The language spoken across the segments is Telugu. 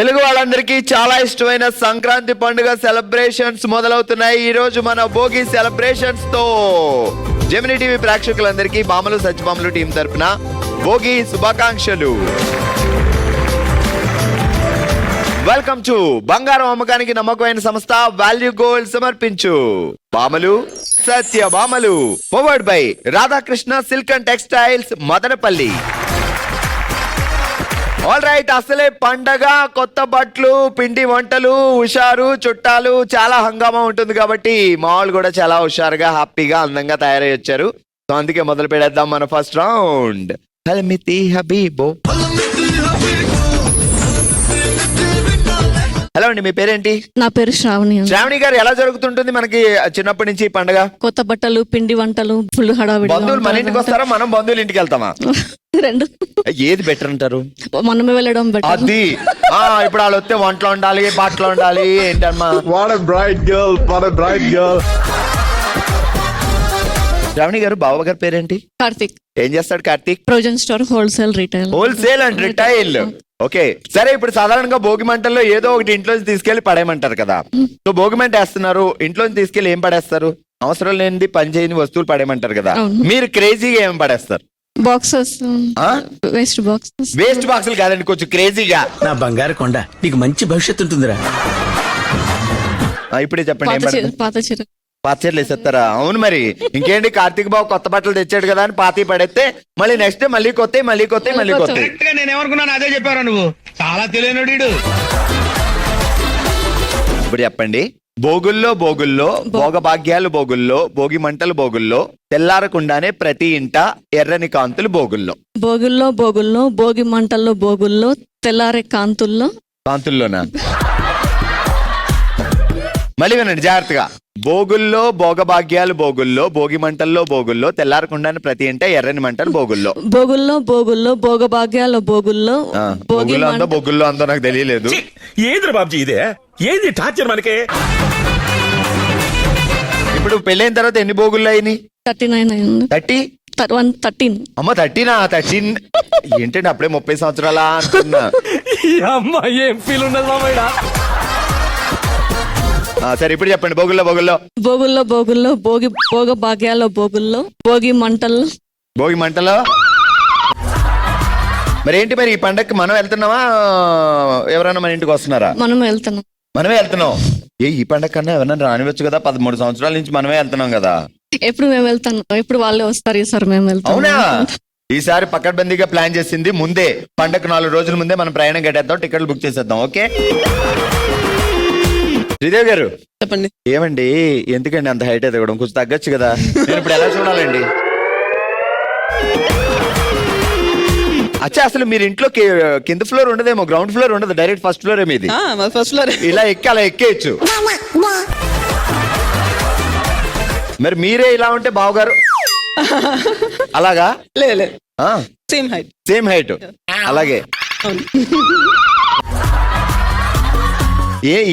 తెలుగు వాళ్ళందరికీ చాలా ఇష్టమైన సంక్రాంతి పండుగ సెలబ్రేషన్స్ మొదలవుతున్నాయి. ఈ రోజు మన భోగి సెలబ్రేషన్స్ తో జెమిని టీవీ ప్రేక్షకులందరికీ బామలు సత్యభామలు టీం తరపున భోగి శుభాకాంక్షలు. వెల్కమ్ టు బంగారం అమ్మకానికి నమ్మకమైన సంస్థ వాల్యూ గోల్డ్ సమర్పించు బామలు సత్యభామలు. Powered by Radhakrishna silk and textiles Madanapalle. All right, అసలే పండగ, కొత్త బట్టలు, పిండి వంటలు, హుషారు, చుట్టాలు, చాలా హంగామా ఉంటుంది కాబట్టి మా వాళ్ళు కూడా చాలా హుషారుగా, హ్యాపీగా, అందంగా తయారై వచ్చారు. సో అందుకే మొదలు పెడేద్దాం మన ఫస్ట్ రౌండ్. హల్మితి హబీబో. హలో అండి, మీ పేరేంటి? నా పేరు శ్రావణి. శ్రావణి గారు, ఎలా జరుగుతుంటుంది మనకి చిన్నప్పటి నుంచి పండగ? కొత్త బట్టలు, పిండి వంటలు, ఫుల్ హడావిడి. బంధువులు మన ఇంటికి వస్తారా, మనం బంధువులు ఇంటికి వెళ్తామా? రెండు. ఏది బెటర్ అంటారు? మనమే వెళ్ళడం బెటర్. అది ఇప్పుడు వాళ్ళు వస్తే వంటలు ఉండాలి, బాటలు ఉండాలి, ఏంటమ్మా? What a bright girl, what a bright girl. Shravani గారు, బావ గారి పేరేంటి? కార్తిక్. ఏం చేస్తాడు Karthik? Provision store, wholesale, retail. Wholesale and retail. Okay, సరే. ఇప్పుడు సాధారణంగా భోగి మంటల్లో ఏదో ఒకటి ఇంట్లోంచి తీసుకెళ్లి పడేయమంటారు కదా. సో భోగి మంట వేస్తున్నారు, ఇంట్లోంచి తీసుకెళ్లి ఏం పడేస్తారు? అవసరం లేనిది, పని చేయని వస్తువులు పడేయమంటారు కదా. మీరు క్రేజీగా ఏం పడేస్తారు? Boxes, waste boxes. వేస్ట్ బాక్సులు కాదండి, కొంచెం క్రేజీగా. నా బంగారు కొండ, నీకు మంచి భవిష్యత్తు ఉంటుందిరా. ఇప్పుడే చెప్పండి, ఏం పడతారు? పాత చీర. పాత చీరలు వేసేస్తారా? అవును, మరి ఇంకేంటి, కార్తీక్ బాబు కొత్త బట్టలు తెచ్చాడు కదా అని పాతి పడేస్తే మళ్ళీ నెక్స్ట్ డే మళ్ళీ కొత్త, మళ్ళీ కొత్త, మళ్ళీ కొత్త. నేను ఏమనుకున్నాను అదే చెప్పారా నువ్వు. చాలా తెలియనుడు. ఇప్పుడు చెప్పండి, భోగుల్లో భోగ భాగ్యాలు భోగుల్లో, భోగి మంటలు భోగుల్లో, తెల్లారకుండానే ప్రతి ఇంట ఎర్రని కాంతులు భోగుల్లో. భోగుల్లో భోగి మంటల్లో, భోగుల్లో తెల్లారే కాంతుల్లోనా? మళ్ళీ వినండి జాగ్రత్తగా. భోగుల్లో భోగ భాగ్యాలు భోగుల్లో, భోగి మంటల్లో భోగుల్లో, తెల్లారకుండానే ప్రతి ఇంట ఎర్రని మంటలు భోగుల్లో. భోగుల్లో భోగ భాగ్యాలు భోగుల్లో, భోగుల్లో అందో నాకు తెలియలేదు. ఏది బాబుజీ ఇదే? ఏది టార్చర్ మనకి? ఇప్పుడు పెళ్ళైన తర్వాత ఎన్ని భోగుల్లో అయినాయి? 39 అయింది. 13. అమ్మ 13 ఏంటండి, అప్పుడే 30 సంవత్సరాలా అంటున్నా. ఏం ఫీల్ ఉన్నది మామయ్య? సరే ఇప్పుడు చెప్పండి, భోగుల్లో భోగ భాగ్యాల్లో భోగుల్లో, భోగి మంటల్లో. మరి ఏంటి, మరి ఈ పండగకి మనం వెళ్తున్నావా, ఎవరైనా మన ఇంటికి వస్తున్నారా? మనమే వెళ్తున్నాం. ఈ పండగ కన్నా ఎవరైనా రానివచ్చు కదా, 13 సంవత్సరాల నుంచి మనమే వెళ్తున్నాం కదా. ఎప్పుడు మేము వెళ్తాను, ఎప్పుడు వాళ్ళే వస్తారు. ఈసారి మేము వెళ్తాం. అవునా? ఈసారి పకడ్బందీగా ప్లాన్ చేసింది ముందే, పండగ 4 రోజుల ముందే మనం ప్రయాణం కట్టేద్దాం, టికెట్లు బుక్ చేసేద్దాం. ఓకే శ్రీదేవి గారు, చెప్పండి. ఏమండి, ఎందుకండి అంత హైట్ ఎదగడం? కొంచెం తగ్గచ్చు కదా. నేను ఇప్పుడు ఎలా చూడాలండి? అచ్చా, అసలు మీరు ఇంట్లో కింద ఫ్లోర్ ఉండదేమో, గ్రౌండ్ ఫ్లోర్ ఉండదు, డైరెక్ట్ ఫస్ట్ ఫ్లోర్ మీది. First floor. ఇలా అలా ఎక్కేయచ్చు. మరి మీరే ఇలా ఉంటే బావగారు అలాగా? లేదు, సేమ్ హైట్. అలాగే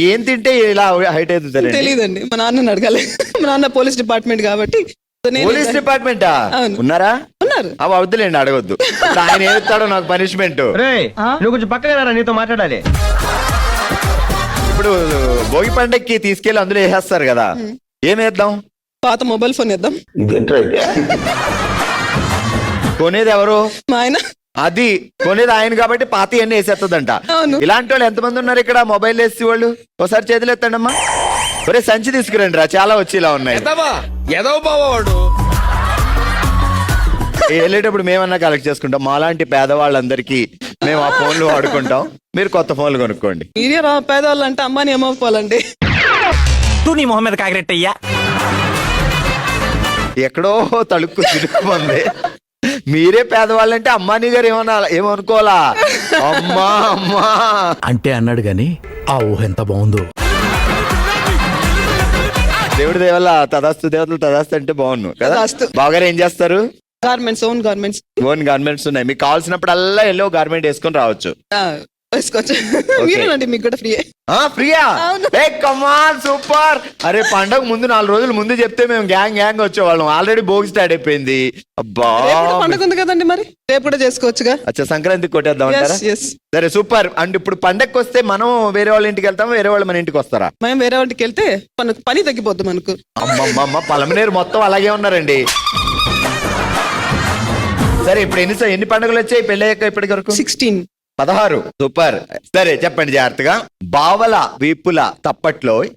ఏం తింటే ఇలా హైట్ అవుతుంది తెలియదండి. మా నాన్న అడగాలి. మా నాన్న పోలీస్ డిపార్ట్మెంట్ కాబట్టి. పోలీస్ డిపార్ట్మెంటా ఉన్నారా? ఉన్నారు. అవి వద్దులేండి, అడగొద్దు. ఆయన ఏస్తాడో నాకు పనిష్మెంట్. నువ్వు కొంచెం పక్కన నీతో మాట్లాడాలి. ఇప్పుడు భోగి పండక్కి తీసుకెళ్లి అందులో వేసేస్తారు కదా, ఏం వేద్దాం? పాత మొబైల్ ఫోన్ వేద్దాం. కొనేది ఎవరు? మా ఆయన. అది కొనేది ఆయన కాబట్టి పాత అన్ని వేసేస్తుందంట. ఇలాంటి వాళ్ళు ఎంతమంది ఉన్నారు ఇక్కడ, మొబైల్ వేసి వాళ్ళు? ఒకసారి చేతులు ఎత్తండమ్మా. ఒరే సంచి తీసుకురండి రా, చాలా వచ్చి ఇలా ఉన్నాయి. వెళ్ళేటప్పుడు మేమన్నా కలెక్ట్ చేసుకుంటాం. మాలాంటి పేదవాళ్ళందరికీ మేము ఆ ఫోన్లు వాడుకుంటాం, మీరు కొత్త ఫోన్లు కొనుక్కోండి. మీరే పేదవాళ్ళు అంటే అమ్మాని ఏమవుకోవాలండి. నీ మొహం మీద కాకిరెట్టయ్యా. ఎక్కడో తలుక్కు తిరుగుతుంది. మీరే పేదవాళ్ళంటే అమ్మాని గారు ఏమనుకోవాలా? అమ్మా అంటే అన్నాడు గాని ఆ ఊహ ఎంత బాగుందో. దేవుడి దేవల్ల తదాస్తు, దేవతలు తదాస్తు అంటే బాగున్నాను కదా. బాగా ఏం చేస్తారు? ఓన్ గార్మెంట్స్ ఉన్నాయి. మీకు కావాల్సినప్పుడల్లా ఎల్లో గార్మెంట్ వేసుకొని రావచ్చు. వేసుకోవచ్చు మీరేనండి మీకు కూడా ఫ్రీ ఫ్రీయా ఏ కమాన్ సూపర్. అరే పండగ ముందు 4 రోజులు ముందు చెప్తే మేము గ్యాంగ్ వచ్చేవాళ్ళం. ఆల్రెడీ భోగి స్టార్ట్ అయిపోయింది. అబ్బా పండుగ ఉంది కదండి మరి రేపు కూడా చేసుకోవచ్చుగా. అచ్చా సంక్రాంతికి కొట్టేద్దాం అంటారా? Yes, yes. సరే సూపర్. అండ్ ఇప్పుడు పండగకి వస్తే మనం వేరే వాళ్ళ ఇంటికి వెళ్తాం, వేరే వాళ్ళు మన ఇంటికి వస్తారా? మేము వేరే వాళ్ళకి వెళ్తే మనకు పని తగ్గిపోద్ది మనకు. అమ్మమ్మ పలమనేరు మొత్తం అలాగే ఉన్నారండి. సరే ఇప్పుడు ఎన్ని పండుగలు వచ్చాయి పెళ్ళయ్యాక ఇప్పటి వరకు? 16. 16. సూపర్. సరే చెప్పండి జాగ్రత్తగా. బావల వీపుల తప్పట్లోయ్,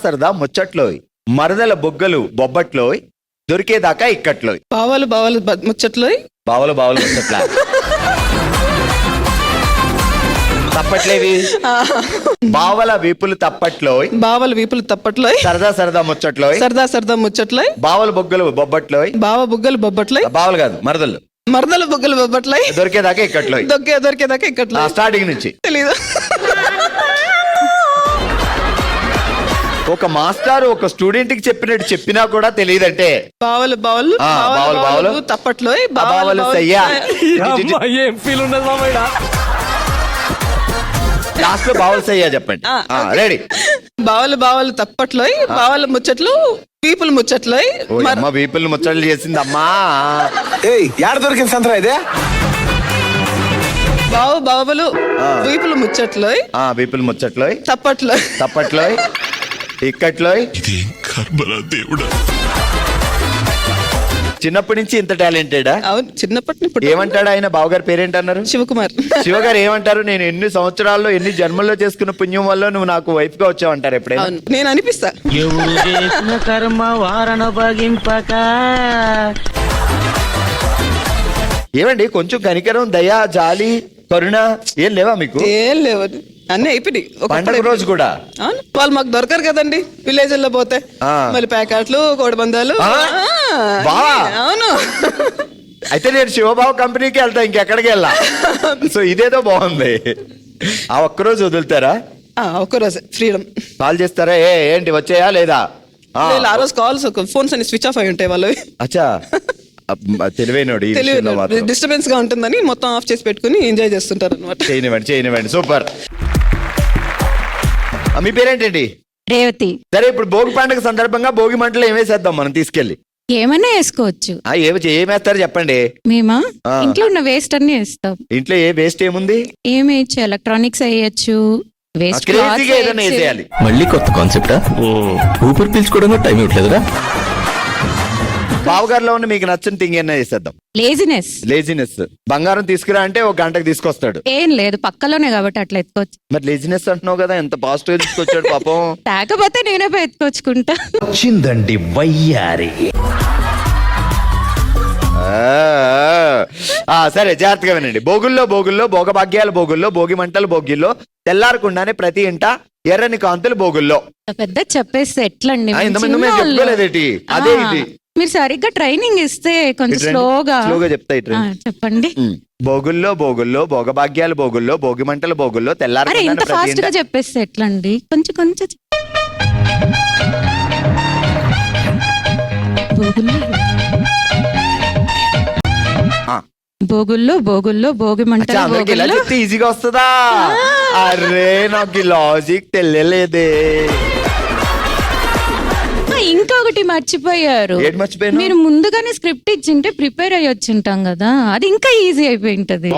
సరదా ముచ్చట్లోయ్, మరదల బొగ్గలు బొబ్బట్లోయ్, దొరికేదాకా ఇక్కట్లోయ్. బావాలు ముచ్చట్లో బావలు ముచ్చట్లా తప్పట్లేవి. బావల వీపులు తప్పట్లోయ్, బావల వీపులు తప్పట్లో సరదా ముచ్చట్లోయ్, సరదా ముచ్చట్లో బావల బొగ్గలు బొబ్బట్లోయ్, బావ బుగ్గలు బొబ్బట్లో బావలు కాదు మరదలు, మరదల బుగ్గలు బొబ్బట్లో దొరికేదాకా ఇక్కట్లోయ్. దొరికేదాకా ఇక్కట్లో స్టార్టింగ్ నుంచి తెలీదు. ఒక మాస్టర్ ఒక స్టూడెంట్ కి చెప్పినట్టు చెప్పినా కూడా తెలియదంటే బావలు తప్పట్లో బావలు సయ్యా. ఏం ఫీల్ ఉన్నది మామయ్య? లాస్ట్ లో బావలు సయ్యా చెప్పండి. రెడీ. బావలు తప్పట్లో బావల ముచ్చట్లు వీపులు ముచ్చట్లో అమ్మ వీపుల్ని ముచ్చట్లు చేసింది అమ్మా. యాడ దొరికింది సంతరా ఇదే? బావలు వీపులు ముచ్చట్లో వీపులు ముచ్చట్లోయ్, తప్పట్లో ఇక్కట్లోయ్. చిన్నప్పటి నుంచి ఇంత టాలెంటెడా? అవును చిన్నప్పటి నుంచి. ఏమంటాడు ఆయన? బావగారి పేరేంటన్నారు? శివకుమార్. శివగారు ఏమంటారు? నేను ఎన్ని సంవత్సరాల్లో ఎన్ని జన్మల్లో చేసుకున్న పుణ్యం వల్ల నువ్వు నాకు వైఫ్ గా వచ్చావంటారు ఎప్పుడైనా? అవును నేను అనిపిస్తా. ఎవరు చేసిన కర్మ వారణ భగింపక. ఏమండి కొంచెం కనికరం, దయ, జాలి, కరుణ ఏం లేవా మీకు? ఏం లేవు అన్నీ అయిపోయినాయి. పండగ రోజు కూడా అవును వాళ్ళు మాకు దొరకరు కదండి విలేజ్ లో పోతే. మళ్ళీ ప్యాకెట్లు కోడిబందాలు. బావా అవును అయితే నేను శివబాబు కంపెనీకి వెళ్తా, ఇంకెక్కడికి వెళ్ళా. సో ఇదేదో బాగుంది. ఆ ఒక్కరోజు వదులుతారా? ఒక్కరోజు ఫ్రీడమ్. కాల్ చేస్తారా? ఏంటి వచ్చాయా లేదా? ఆ రోజు కాల్స్ ఫోన్స్ అన్ని స్విచ్ ఆఫ్ అయి ఉంటాయి వాళ్ళవి. అచ్చా తెలివైనోడు. డిస్టర్బెన్స్ గా ఉంటుందని మొత్తం ఆఫ్ చేసి పెట్టుకుని ఎంజాయ్ చేస్తుంటారు అనమాట. చేయనివ్వండి. సూపర్. మీ పేరేంటండి? రేవతి. సరే ఇప్పుడు భోగి పండుగ సందర్భంగా భోగి మంటలు ఏమేసేద్దాం మనం తీసుకెళ్ళి? ఏమన్నా వేసుకోవచ్చు. ఏమేస్తారు చెప్పండి. మేమా ఇంట్లో ఉన్న వేస్ట్ అన్ని వేస్తాం. ఇంట్లో ఏ వేస్ట్ ఏముంది? ఏమేయచ్చు, ఎలక్ట్రానిక్స్ వేయచ్చు, వేస్ట్ క్రేజీగా ఏదైనా వేసేయాలి. మళ్ళీ కొత్త కాన్సెప్టా? ఊపిరి పీల్చుకోవడానికి టైం ఇవ్వట్లేదురా? బావగారిలో ఉన్న మీకు నచ్చని థింగ్ ఏమైనా చేసేద్దాం. లేజినెస్. బంగారం తీసుకురా అంటే 1 గంటకు తీసుకొస్తాడు. ఏం లేదు పక్కలోనే కాబట్టి అట్లా ఎత్తుకోవచ్చు. మరి లేజినెస్ అంటున్నావు కదా, ఎంత పాజిటివ్ తీసుకొచ్చాడు పాపం. తాకపోతే నేనే పోయి ఎత్తుకొచ్చుకుంటా. వచ్చిందండి వయ్యారి. సరే జాగ్రత్తగా వినండి. భోగుల్లో భోగభాగ్యాల భోగుల్లో భోగి మంటలు భోగిల్లో తెల్లారకుండానే ప్రతి ఇంట ఎర్రని కాంతులు భోగుల్లో. పెద్ద చెప్పేస్తే ఎట్లండి? చెప్పుకోలేదేటి? అదే ఇది. మీరు సరిగ్గా ట్రైనింగ్ ఇస్తే కొంచెం స్లోగా చెప్తా. చెప్పండి. భోగుల్లో భోగభాగ్యాల భోగుల్లో భోగి మంటల భోగుల్లో తెల్లారి ఇంత ఫాస్ట్ గా చెప్పేస్తే ఎట్లండి? కొంచెం భోగుల్లో భోగి మంటలు ఈజీగా వస్తుందా? అరే నాకు లాజిక్ తెలియలేదే. ఇంకొకటి మర్చిపోయారు. మీరు ముందుగానే స్క్రిప్ట్ ఇచ్చింటే ప్రిపేర్ అయ్యి వచ్చింటాం కదా, అది ఇంకా ఈజీ అయిపోయి ఉంటది.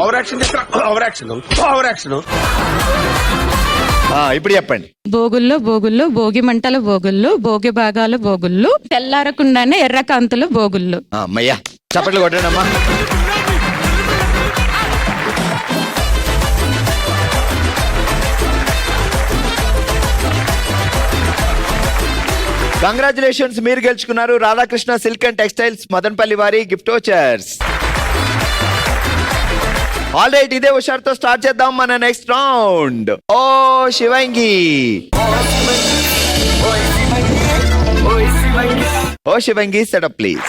ఇప్పుడు చెప్పండి. భోగుల్లో భోగి మంటల భోగుల్లో భోగి భాగాల భోగుల్లో తెల్లారకుండానే ఎర్రకాంతులు భోగుల్లో. అమ్మయ్యా చప్పట్లు కొట్టండి అమ్మా. కంగ్రాచులేషన్స్, మీరు గెలుచుకున్నారు Radhakrishna silk and textiles Madanapalle వారి గిఫ్ట్ వోచర్స్. ఆల్ రైట్, ఇదే హుషారుతో స్టార్ట్ చేద్దాం మన నెక్స్ట్ రౌండ్. ఓ Shivangi setup please.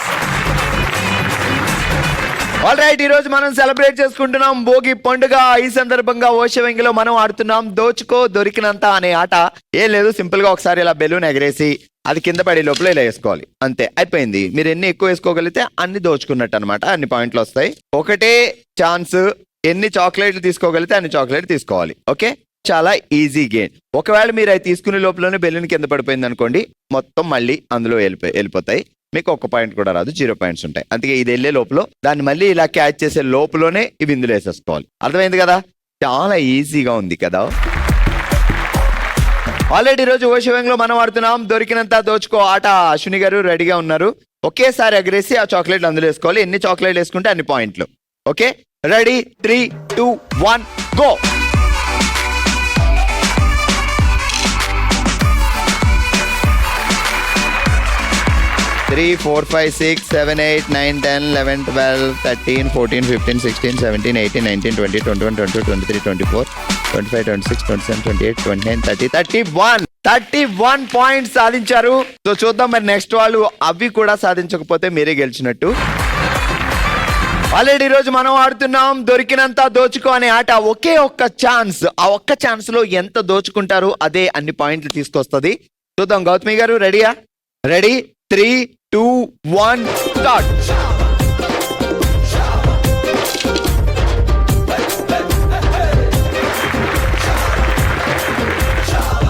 All right, ఈ రోజు మనం సెలబ్రేట్ చేసుకుంటున్నాం భోగి పండుగ. ఈ సందర్భంగా ఓ శివంగిలో మనం ఆడుతున్నాం దోచుకో దొరికినంత అనే ఆట. ఏం లేదు, సింపుల్ గా ఒకసారి ఇలా బెలూన్ ఎగరేసి అది కింద పడే లోపల ఇలా వేసుకోవాలి, అంతే అయిపోయింది. మీరు ఎన్ని ఎక్కువ వేసుకోగలిగితే అన్ని దోచుకున్నట్టు అనమాట, అన్ని పాయింట్లు వస్తాయి. ఒకటే ఛాన్స్ ఎన్ని చాక్లెట్లు తీసుకోగలిగితే అన్ని చాక్లెట్ తీసుకోవాలి. ఓకే, చాలా ఈజీ గేమ్. ఒకవేళ మీరు అవి తీసుకునే లోపలనే బెలూన్ కింద పడిపోయింది అనుకోండి, మొత్తం మళ్ళీ అందులో వెళ్ళిపోతాయి. మీకు 1 పాయింట్ కూడా రాదు, 0 పాయింట్స్ ఉంటాయి. అందుకే ఇది వెళ్ళే లోపల దాన్ని మళ్ళీ ఇలా క్యాచ్ చేసే లోపలనే ఇవి ఇందులో వేసేసుకోవాలి. అర్థమైంది కదా? చాలా ఈజీగా ఉంది కదా. ఆల్రెడీ ఈరోజు ఓషివంలో మనం ఆడుతున్నాం దొరికినంత దోచుకో ఆట. అశ్విని గారు రెడీగా ఉన్నారు. ఒకేసారి ఎగరేసి ఆ చాక్లెట్లు అందులో వేసుకోవాలి. ఎన్ని చాక్లెట్లు వేసుకుంటే అన్ని పాయింట్లు. Okay, ready, 3, 2, 1 go. 3, 4, 5, 6, 7, 8, 9, 10, 11, 12, 13, 14, 15, 16, 17, 18, 19, 20, 21, 22, 23, 24, 25, 26, 27, 28, 29, 30, 31 పాయింట్స్ సాధించారు. సో చూద్దాం మరి నెక్స్ట్ వాళ్ళు అవి కూడా సాధించకపోతే మీరే గెలిచినట్టు. ఆల్రెడీ ఈరోజు మనం ఆడుతున్నాం దొరికినంత దోచుకో అనే ఆట. ఒకే ఒక్క ఛాన్స్, ఆ ఒక్క ఛాన్స్ లో ఎంత దోచుకుంటారు అదే అన్ని పాయింట్లు తీసుకొస్తుంది. చూద్దాం. గౌతమి గారు రెడీయా? Ready, 3, 2, 1 start.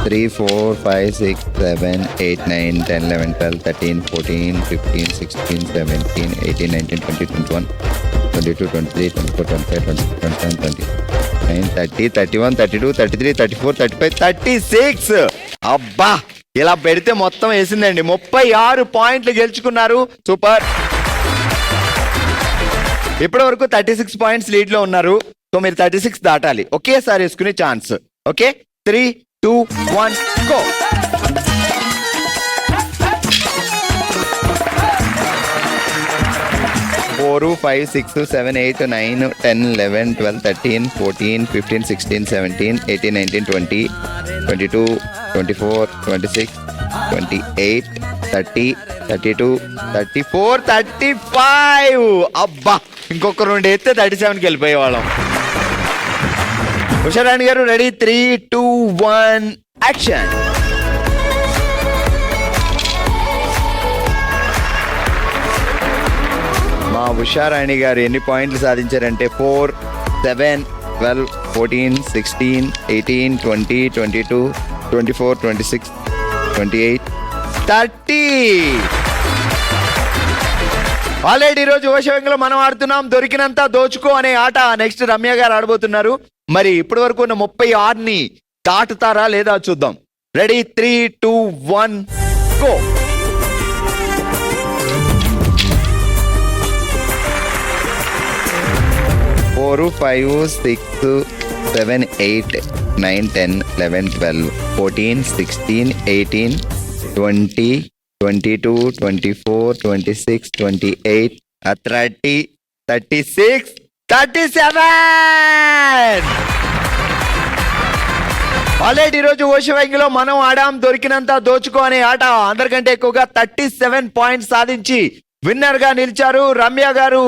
3, 4, 5, 6, 7, 8, 9, 10, 11, 12, 13, 14, 15, 16, 17, 18, 19, 20, 21, 22, 23, 24, 25, 26, 27, 29, 30, 31, 32, 33, 34, 35, 36. అబ్బా, ఇలా పెడితే మొత్తం వేసిందండి. 36 పాయింట్లు గెలుచుకున్నారు. సూపర్. ఇప్పటి వరకు 36 పాయింట్స్ లీడ్ లో ఉన్నారు. సో మీరు 36 దాటాలి. ఒకేసారి వేసుకునే ఛాన్స్. Okay, 3, 2, 1 go. 4, 5, 6, 7, 8, 9, 10, 11, 12, 13, 14, 15, 16, 17, 18, 19, 20, 22, 24, 26, 28, 30, 32, 34, 35. అబ్బా, ఇంకొక 2 అయితే 37కి వెళ్ళిపోయేవాళ్ళం. ఉషారాణి గారు రెడీ, 3, 2, 1 యాక్షన్. మా ఉషారాణి గారు ఎన్ని పాయింట్లు సాధించారంటే 4, 7, 12, 14, 16, 18, 20, 22, 24, 26, 28, 30. ఆల్రెడీ ఈరోజు ఓషవంలో మనం ఆడుతున్నాం దొరికినంత దోచుకో అనే ఆట. నెక్స్ట్ రమ్య గారు ఆడబోతున్నారు. మరి ఇప్పటి వరకు ఉన్న 36ని దాటుతారా లేదా చూద్దాం. Ready, 3, 2, 1 go. 4, 5, 6, 7, 8, 9, 10, 11, 12, 14, 16, 18, 20, 22, 24, 26, 28, 30, 36, 37. ఆల్రెడీ ఈరోజు ఓషవంగిలో మనం ఆడాం దొరికినంత దోచుకో అనే ఆట. అందరికంటే ఎక్కువగా 37 పాయింట్స్ సాధించి విన్నర్ గా నిలిచారు రమ్య గారు.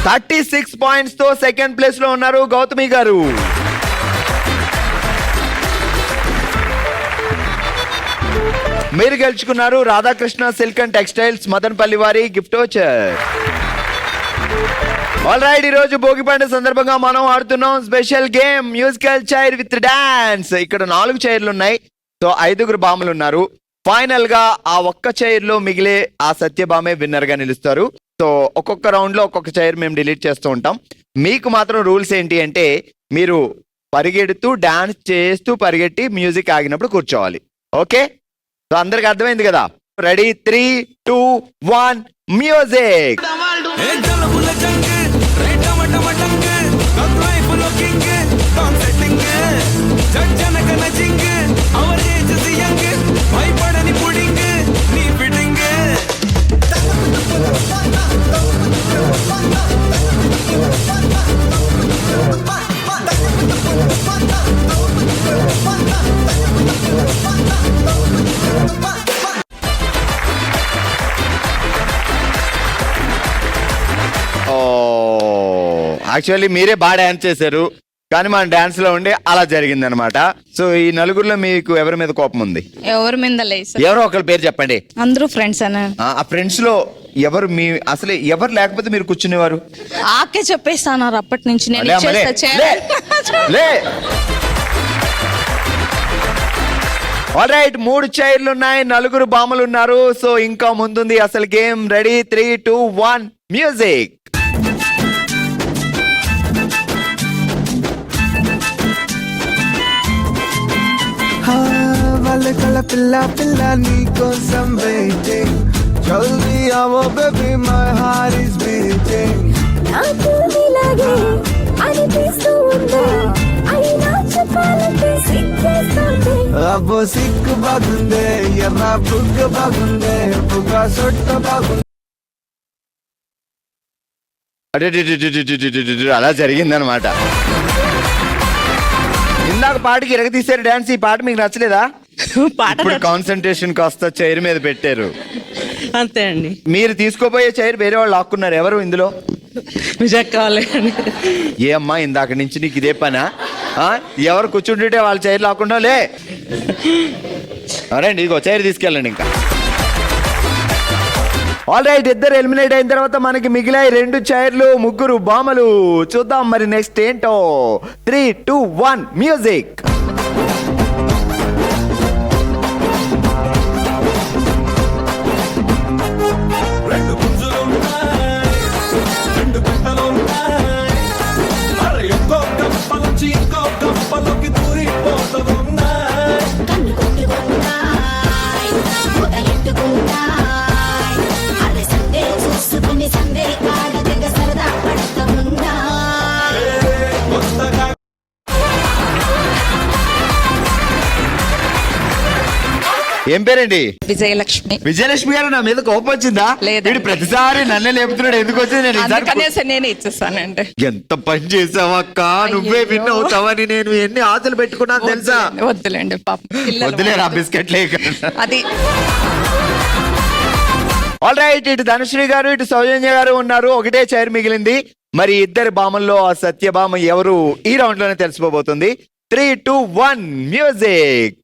36 పాయింట్స్ తో సెకండ్ ప్లేస్ లో ఉన్నారు గౌతమి గారు. మీరు గెలుచుకున్నారు Radhakrishna silk and textiles Madanapalle వారి గిఫ్ట్ వోచర్. ఆల్ రైట్, ఈ రోజు భోగి పండుగ సందర్భంగా మనం ఆడుతున్నాం special game musical chair with dance. ఇక్కడ 4 చైర్లు ఉన్నాయి. సో 5 బామలు ఉన్నారు. ఫైనల్ గా ఆ ఒక్క చైర్ లో మిగిలే ఆ సత్యభామే విన్నర్ గా నిలుస్తారు. సో ఒక్కొక్క రౌండ్ లో ఒక్కొక్క చైర్ మేము డిలీట్ చేస్తూ ఉంటాం. మీకు మాత్రం రూల్స్ ఏంటి అంటే మీరు పరిగెడుతూ డాన్స్ చేస్తూ పరిగెట్టి మ్యూజిక్ ఆగినప్పుడు కూర్చోవాలి. ఓకే, సో అందరికి అర్థమైంది కదా? Ready, 3, 2, 1 music. యాక్చువల్లీ మీరే బాగా డాన్స్ చేశారు, కానీ మన డాన్స్ లో ఉండి అలా జరిగింది అనమాట. సో ఈ నలుగురిలో మీకు ఎవరి మీద కోపం ఉంది? ఎవరి మీద లేదు. ఎవరో ఒకరి పేరు చెప్పండి. అందరూ ఫ్రెండ్స్ అన్న. ఆ ఫ్రెండ్స్ లో ఎవరు మీ అసలు ఎవరు లేకపోతే మీరు కూర్చునేవారు? ఆకే చెప్పేస్తాను అప్పటి నుంచి నేను అలే అమ్మలే. ఇచ్చేస్తా లే. ఆల్రైట్, 3 చైర్లు ఉన్నాయి, 4 బామలు ఉన్నారు. సో ఇంకా ముందుంది అసలు గేమ్. Ready, 3, 2, 1 music. వాళ్ళ కళ్ళ పిల్ల పిల్ల నీ కోసం వెయిటింగ్ జల్దీ అవో baby my heart is beating నాకు ఇలాగే అనిపిస్తూ ఉంది అయినా చెప్పాలంటే సిగ్గేస్తుంది అబ్బో సిక్కు బాగుందే ఎర్ర బుగ్గ బాగుందే బుగ్గ సొట్ట బాగుంది. అలా జరిగిందనమాట. ఇందాక పాటకి ఎరగతీశారు డాన్స్. ఈ పాట మీకు నచ్చలేదా? ఇప్పుడు కాన్సన్ట్రేషన్ కాస్త చైర్ మీద పెట్టారు. అంతే అండి. మీరు తీసుకోపోయే చైర్ వేరే వాళ్ళు లాక్కున్నారు. ఎవరు ఇందులో? విజయ్ కావాలి అని. ఏ అమ్మా, ఇందాక నుంచి నీకు ఇదే పనా? ఎవరు కూర్చుంటుంటే వాళ్ళ చైర్ లాక్కుండా లే. అరేండి, ఇగో చైర్ తీసుకెళ్ళండి. ఇంకా ఆల్ రైట్, ఇద్దరు ఎలిమినేట్ అయిన తర్వాత మనకి మిగిలాయి 2 చైర్లు, 3 బామలు. చూద్దాం మరి నెక్స్ట్ ఏంటో. 3, 2, 1 మ్యూజిక్. కన్ను కొట్టుకుంటాయి ఎట్టుకుంటాయి అదే సందే చూసుకుని సందే కాడ దగ్గ సరదా పడుతుందా ఏం పేరండి? విజయలక్ష్మి. విజయలక్ష్మి గారు, నా మీద కోపం వచ్చిందా? లేదండి. వీడు ప్రతిసారి నన్నే లేపుతున్నాడు. ఎందుకు వచ్చింది? నేను ఈసారి అందుకనేసి నేనే ఇచ్చేస్తానండి. ఎంత పని చేసావక్క, నువ్వే విన్ అవుతావని నేను ఎన్ని ఆశలు పెట్టుకున్నాను తెలుసా? వద్దులేండి పాపం పిల్లలు వద్దులేరా బిస్కెట్లే. అది ఆల్ రైట్, ఇటు ధనుశ్రీ గారు, ఇటు సౌజన్య గారు ఉన్నారు. ఒకటే చైర్ మిగిలింది. మరి ఇద్దరు బామల్లో ఆ సత్యభామ ఎవరు ఈ రౌండ్ లోనే తెలిసిపోబోతుంది. 3, 2, 1 మ్యూజిక్.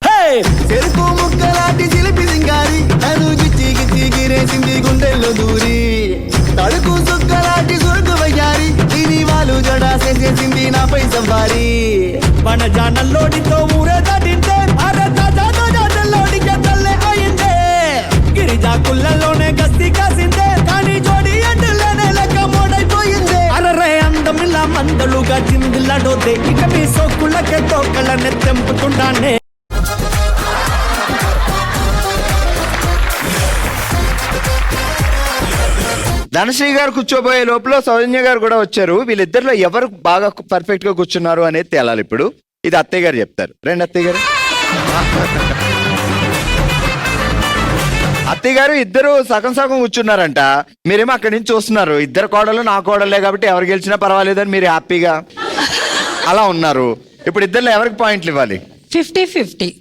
చెరుకు ముక్కలాంటి చిలిపి సింగారి నన్ను గిచ్చి గిచ్చి గిరేసింది గుండెల్లో దూరి తడుకు సుక్కలాంటి సురుకు వయ్యారి దీని వాళ్ళు జడాసేసింది నాపై సవారి మన జానల్లోడితో ఊరే దాటింటే అరే జానల్లోడికి తల్లే అయిందే గిరిజా కుళ్ళలోనే గస్తీ కాసిందే కానీ జోడి ఎండలోనే లెక్క మోడైపోయిందే అరరే అందమిలా మందలుగా చిందిల్లడోదే ఇక మీ సోకుళ్ళకే తోకళ్ళనే తెంపుతుండానే. ధనశ్రీ గారు కూర్చోబోయే లోపల సౌజన్య గారు కూడా వచ్చారు. వీళ్ళిద్దరిలో ఎవరు బాగా పర్ఫెక్ట్ గా కూర్చున్నారు అనేది తేలాలి ఇప్పుడు. ఇది అత్తయ్య గారు చెప్తారు. రండి అత్తయ్య గారు. అత్తయ్య గారు, ఇద్దరు సగం సగం కూర్చున్నారంట. మీరేమో అక్కడి నుంచి చూస్తున్నారు. ఇద్దరు కోడలు నా కోడలే కాబట్టి ఎవరు గెలిచినా పర్వాలేదని మీరు హ్యాపీగా అలా ఉన్నారు. ఇప్పుడు ఇద్దరిలో ఎవరికి పాయింట్లు ఇవ్వాలి? 50-50.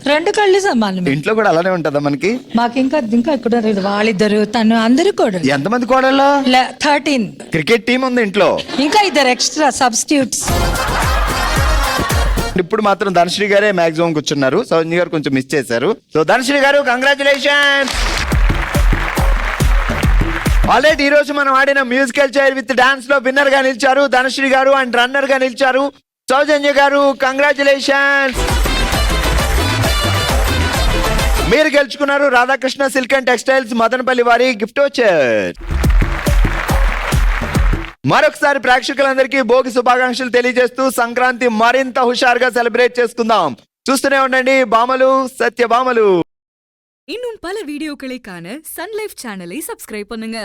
2 కళ్ళు సమానం. ఇంట్లో కూడా అలానే ఉంటుందా మనకి? మాకు ఇంకా ఇక్కడ వాళ్ళిద్దరు తను అందరు కూడా ఎంతమంది కోడళ్ళు? 13. క్రికెట్ టీం ఉంది ఇంట్లో. ఇంకా 2 ఎక్స్ట్రా సబ్స్టిట్యూట్స్. ఇప్పుడు మాత్రం ధనశ్రీ గారే మాక్సిమం కూర్చున్నారు. సౌజన్య గారు కొంచెం మిస్ చేశారు. సో ధనశ్రీ గారు, కంగ్రాచులేషన్స్. ఆల్రెడీ ఈ రోజు మనం ఆడిన మ్యూజికల్ చైర్ విత్ డాన్స్ లో విన్నర్ గా నిలిచారు ధనశ్రీ గారు అండ్ రన్నర్ గా నిలిచారు సౌజన్య గారు. కంగ్రాచులేషన్స్. మీరు గెలుచుకున్నారు Radhakrishna silk and textiles Madanapalle వారి గిఫ్ట్ వచ్చర్. మరొకసారి ప్రేక్షకులందరికీ భోగి శుభాకాంక్షలు తెలియజేస్తూ సంక్రాంతి మరింత హుషారుగా సెలబ్రేట్ చేసుకుందాం. చూస్తూనే ఉండండి பாமலு சத்ய பாமலு. இன்னும் பல வீடியோக்களை காண சன் லைஃப் சேனலை சப்ஸ்கிரைப் பண்ணுங்க.